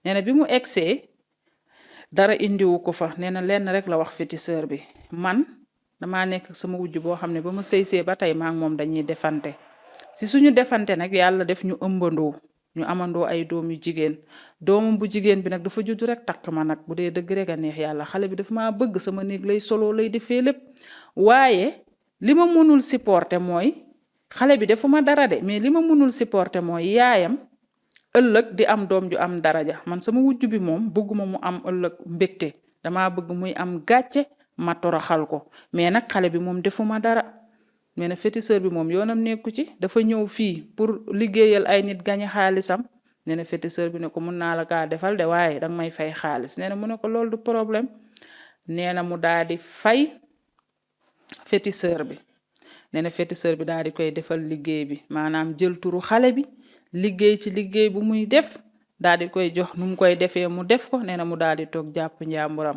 nee na bi mu egsee dara indiwu ko fa nee na lenn rek la wax féticheur bi man damaa nekk ak sama wujj boo xam ne ba ma sëysee ba tey maa ngi moom dañuy defante si suñu defante nag yàlla def ñu ëmbandoo ñu amandoo ay doom yu jigéen doomam bu jigéen bi nag dafa judd rek takk ma nag bu dee dëgg rek a neex yàlla xale bi dafa maa bëgg sama néeg lay solo lay defee lépp waaye li ma mënul supporter mooy xale bi defuma dara de mais li ma mënul supporter mooy yaayam ëllëg di am doom ju am daraja man sama wujj bi moom bëgguma mu am ëllëg mbégte damaa bëgg muy am gàcce ma toroxal ko mais nag xale bi moom defuma dara mais na féticheur bi moom yoonam nekku ci dafa ñëw fii pour liggéeyal ay nit gañe xaalisam nee na féticheur bi ne ko mun naa la kaa defal de waaye danga may fay xaalis nee na mu ne ko loolu du problème nee na mu daal di fay féticheur bi nee na féticheur bi daal di koy defal liggéey bi maanaam jël turu xale bi liggéey ci liggéey bu muy def daal di koy jox nu mu koy defee mu def ko nee na mu daal di toog jàpp njàmburam